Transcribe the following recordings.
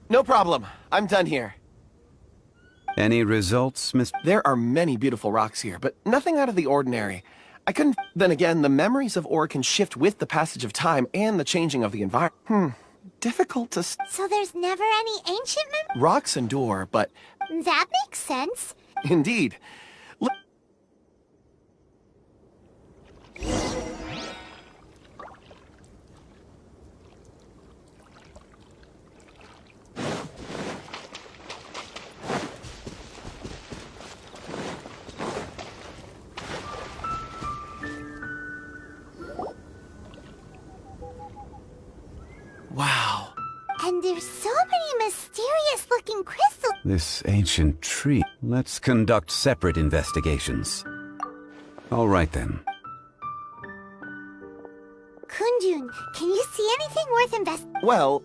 No problem. I'm done here. Any results, Miss? There are many beautiful rocks here, but nothing out of the ordinary. I couldn't... Then again, the memories of ore can shift with the passage of time and the changing of the environment. Difficult to... So there's never any ancient Rocks endure, but... That makes sense. Indeed. Wow. And there's so many mysterious-looking crystals. This ancient tree. Let's conduct separate investigations. All right, then. Kunjun, can you see anything worth investigating? Well,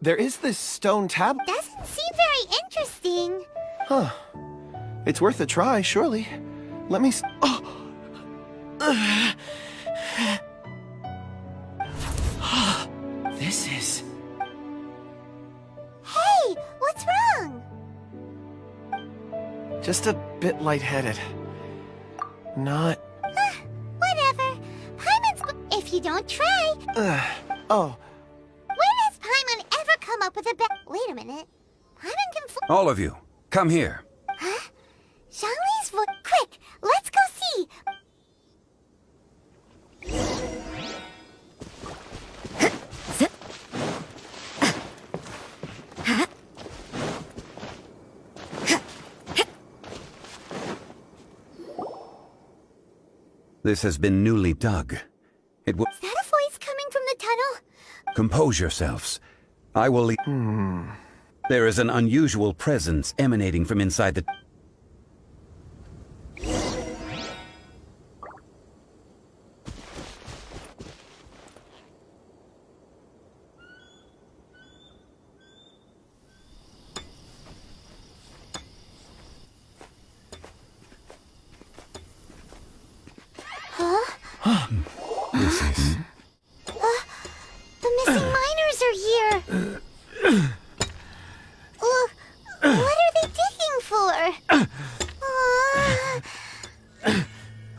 there is this stone tablet. Doesn't seem very interesting. Huh. It's worth a try, surely. Let me Oh! This is... Hey, what's wrong? just a bit lightheaded. Not... Whatever. If you don't try... Oh. When has Paimon ever come up with a Wait a minute. Paimon can All of you, come here. Huh? Zongli's voice... Quick, let's go see! This has been newly dug. It will... Is that a voice coming from the tunnel? Compose yourselves. I will leave... There is an unusual presence emanating from inside the... This is... The missing miners are here! What are they digging for?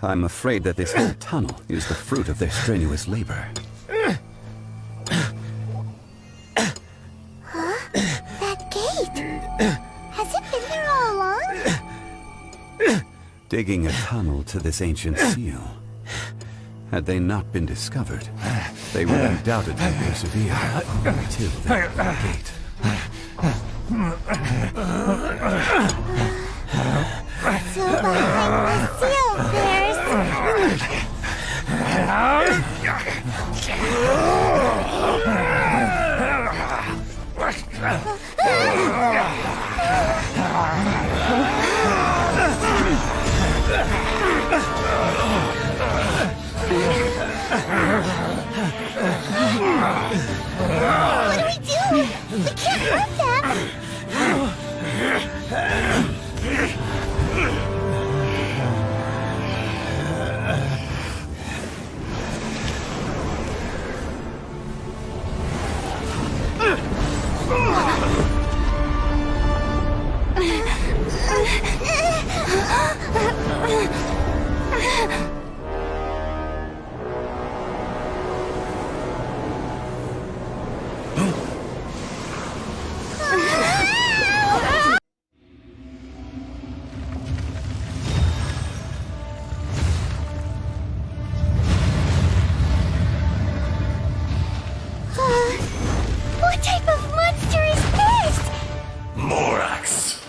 I'm afraid that this whole tunnel is the fruit of their strenuous labor. That gate! Has it been there all along? Digging a tunnel to this ancient seal. Had they not been discovered, they would undoubtedly persevere until they got the gate. So behind the seal, there's... What do we do? We can't hurt them! What type of monster is this? Morax,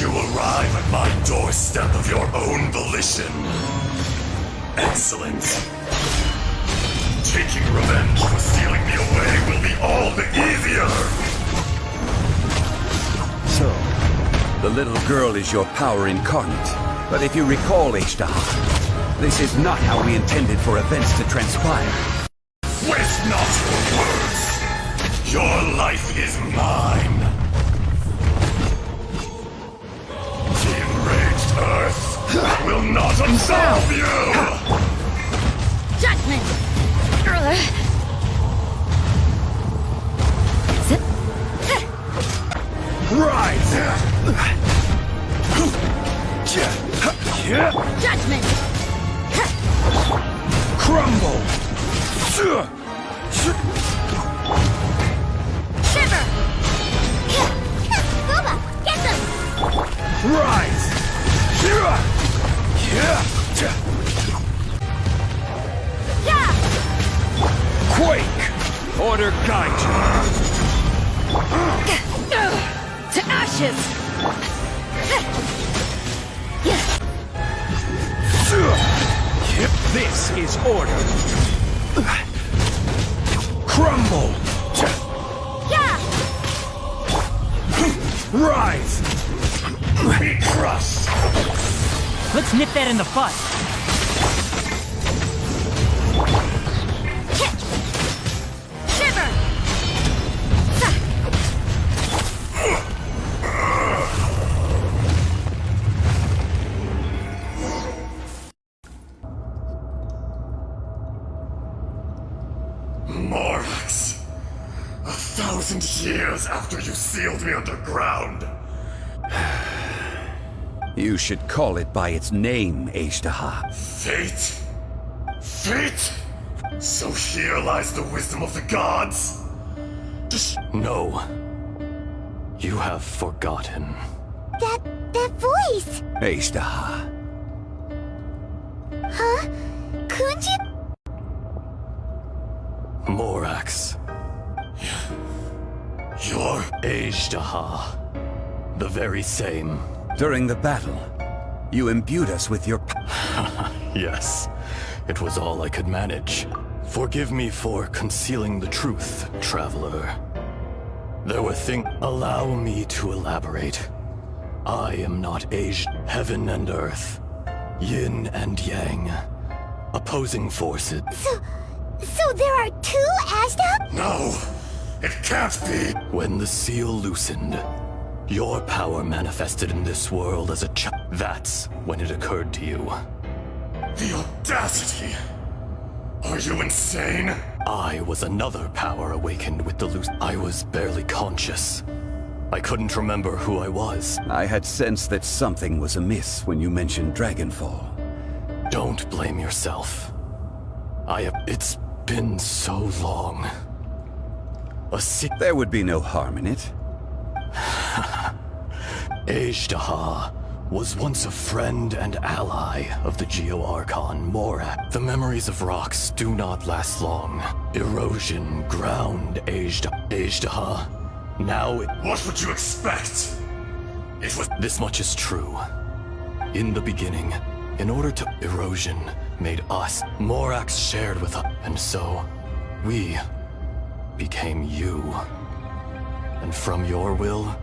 you arrive at my doorstep of your own volition. Excellent. Taking revenge for stealing me away will be all the easier. So, the little girl is your power incarnate. But if you recall, H-Dahar, this is not how we intended for events to transpire. Waste not your words. Your life is mine. The enraged Earth will not absolve you! Judgment! Zip. Shiver! Booba, get them! Rise! Yeah! Quake! Order guide To ashes! you! This is order! Crumble! Yeah! Rise! Be crushed! Let's nip that in the bud. Shiver! Morax! 1,000 years after you sealed me underground! You should call it by its name, Ashtaha. Fate? Fate? So here lies the wisdom of the gods? No. You have forgotten. That voice! Ashtaha. Huh? Kunji? Morax. You're... Ashtaha. The very same. During the battle, you imbued us with your... Yes. It was all I could manage. Forgive me for concealing the truth, traveler. There were things... Allow me to elaborate. I am not aged. Heaven and earth. Yin and yang. Opposing forces. So there are two Ashta? No! It can't be! When the seal loosened, your power manifested in this world as a That's when it occurred to you. The audacity! Are you insane? I was another power awakened with the loose. I was barely conscious. I couldn't remember who I was. I had sensed that something was amiss when you mentioned Dragonfall. Don't blame yourself. It's been so long. There would be no harm in it. Ashtaha was once a friend and ally of the Geo-Archon Morak. The memories of rocks do not last long. Erosion ground Ashtaha. Now What would you expect? It was... This much is true. In the beginning, in order to... Erosion made us. Morax shared with us. And so, we became you. And from your will,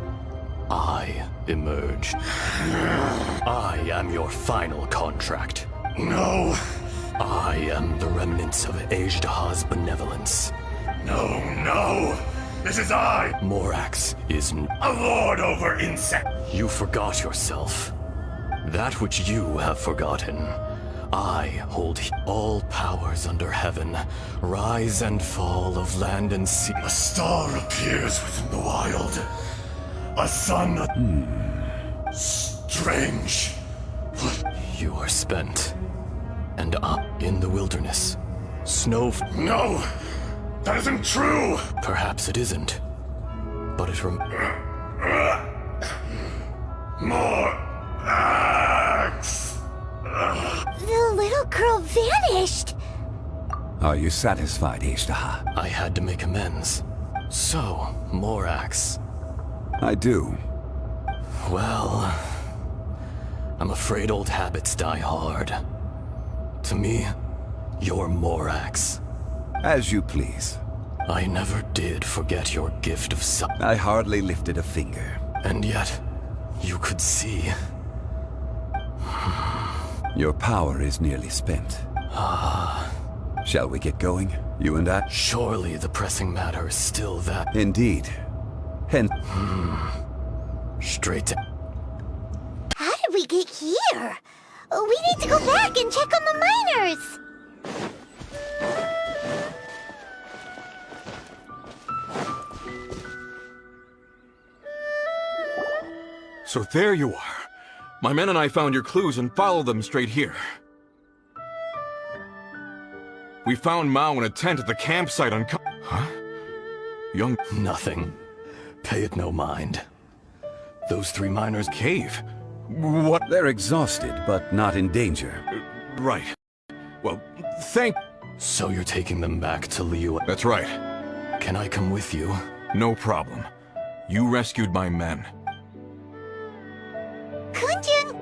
I emerged. I am your final contract. No! I am the remnants of Ashtaha's benevolence. No, no! This is I! Morax is A lord over insect! You forgot yourself. That which you have forgotten. I hold all powers under heaven, rise and fall of land and sea. A star appears within the wild. A sun... Strange. You are spent. And up in the wilderness. Snow... No! That isn't true! Perhaps it isn't. But it More axe! The little girl vanished! Are you satisfied, Ashtaha? I had to make amends. So, Morax. I do. Well... I'm afraid old habits die hard. To me, you're Morax. As you please. I never did forget your gift of sight. I hardly lifted a finger. And yet, you could see. Your power is nearly spent. Shall we get going, you and I? Surely the pressing matter is still that. Indeed. Hence... Straight to... How did we get here? We need to go back and check on the miners! So there you are. My men and I found your clues and followed them straight here. We found Mao in a tent at the campsite on Huh? Young... Nothing. Pay it no mind. Those 3 miners... Cave? What? They're exhausted, but not in danger. Right. Well, thank... So you're taking them back to Liu... That's right. Can I come with you? No problem. You rescued my men. Kunjun,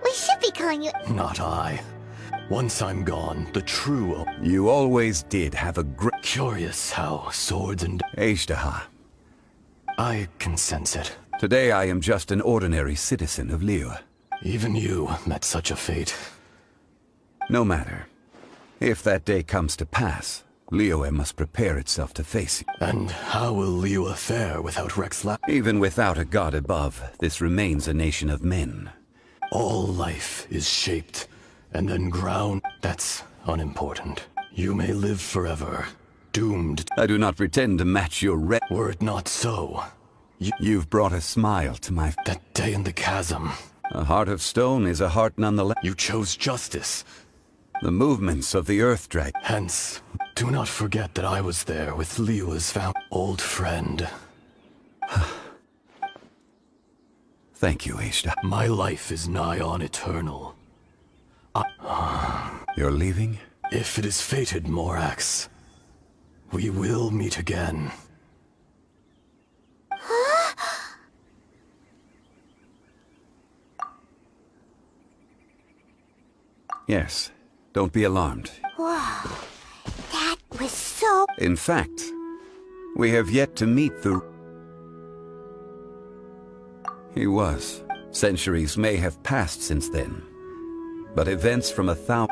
we should be calling you... Not I. Once I'm gone, the true... You always did have a great... Curious how swords and... Ashtaha. I can sense it. Today I am just an ordinary citizen of Liu. Even you met such a fate. No matter. If that day comes to pass, Liu must prepare itself to face you. And how will Liu fare without Rex Even without a god above, this remains a nation of men. All life is shaped, and then ground. That's unimportant. You may live forever, doomed. I do not pretend to match your Were it not so, You've brought a smile to my... that day in the chasm, A heart of stone is a heart nonetheless. you chose justice. The movements of the Earth Dragon. Hence, do not forget that I was there with Liu's old friend. Thank you, Ashta. My life is nigh on eternal. You're leaving? If it is fated, Morax, we will meet again. Yes. Don't be alarmed. Wow, that was so... In fact, we have yet to meet the... He was. Centuries may have passed since then, but events from 1,000...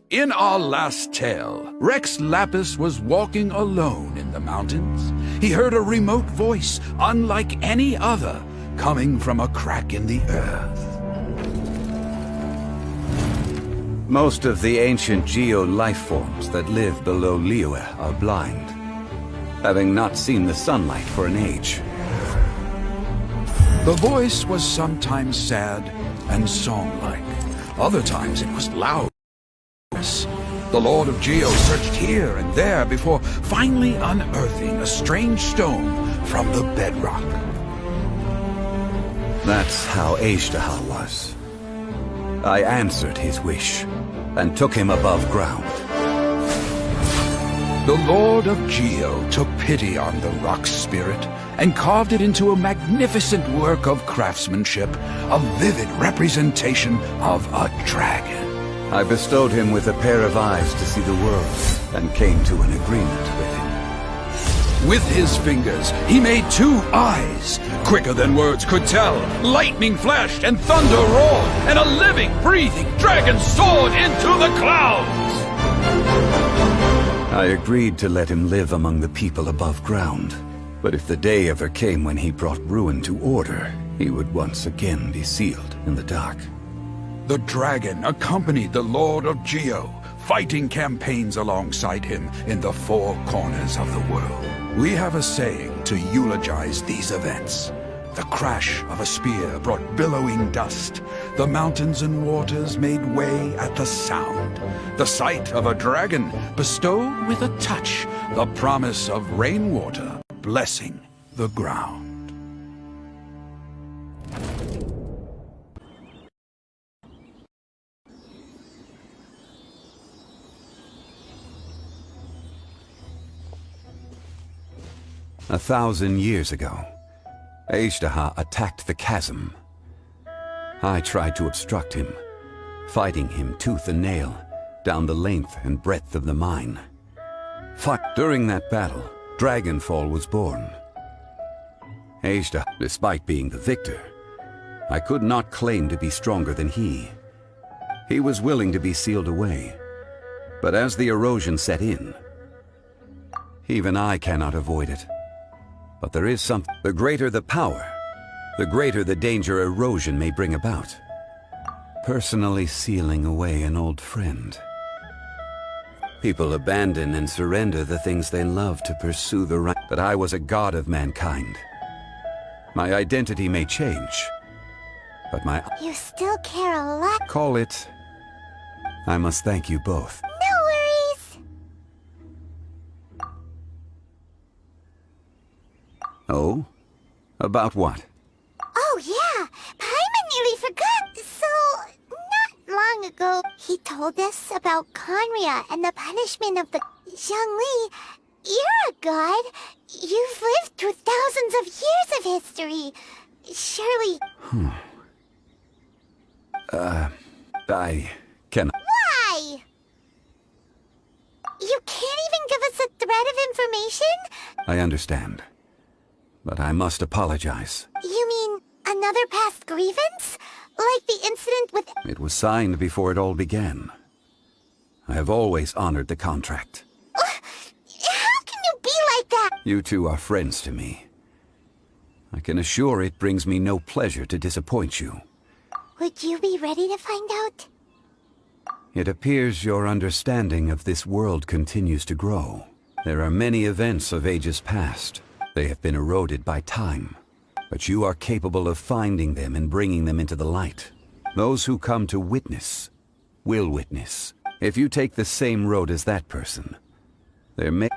In our last tale, Rex Lapis was walking alone in the mountains. He heard a remote voice, unlike any other, coming from a crack in the earth. Most of the ancient geo-life forms that live below Liyue are blind, having not seen the sunlight for an age. The voice was sometimes sad and song-like. Other times it was loud. The Lord of Geo searched here and there before finally unearthing a strange stone from the bedrock. That's how Ashtaha was. I answered his wish and took him above ground. The Lord of Geo took pity on the rock spirit and carved it into a magnificent work of craftsmanship, a vivid representation of a dragon. I bestowed him with a pair of eyes to see the world and came to an agreement with him. With his fingers, he made 2 eyes. Quicker than words could tell, lightning flashed and thunder roared, and a living, breathing dragon soared into the clouds! I agreed to let him live among the people above ground. But if the day ever came when he brought ruin to order, he would once again be sealed in the dark. The dragon accompanied the Lord of Geo, fighting campaigns alongside him in the 4 corners of the world. We have a saying to eulogize these events. The crash of a spear brought billowing dust. The mountains and waters made way at the sound. The sight of a dragon bestowed with a touch the promise of rainwater blessing the ground. A 1,000 years ago, Ashtaha attacked the chasm. I tried to obstruct him, fighting him tooth and nail down the length and breadth of the mine. During that battle, Dragonfall was born. Ashtaha, despite being the victor, I could not claim to be stronger than he. He was willing to be sealed away, but as the erosion set in, even I cannot avoid it. But there is something. The greater the power, the greater the danger erosion may bring about. Personally sealing away an old friend. People abandon and surrender the things they love to pursue the right. But I was a god of mankind. My identity may change, but my... You still care a lot. Call it... I must thank you both. No worries. Oh? About what? Oh, yeah. Paimon nearly forgot. So, not long ago, he told us about Conria and the punishment of the Zongli. You're a god. You've lived through thousands of years of history. Surely... I can... Why? You can't even give us a thread of information? I understand. But I must apologize. You mean another past grievance? Like the incident with... It was signed before it all began. I have always honored the contract. How can you be like that? You two are friends to me. I can assure it brings me no pleasure to disappoint you. Would you be ready to find out? It appears your understanding of this world continues to grow. There are many events of ages past. They have been eroded by time. But you are capable of finding them and bringing them into the light. Those who come to witness will witness. If you take the same road as that person, there may...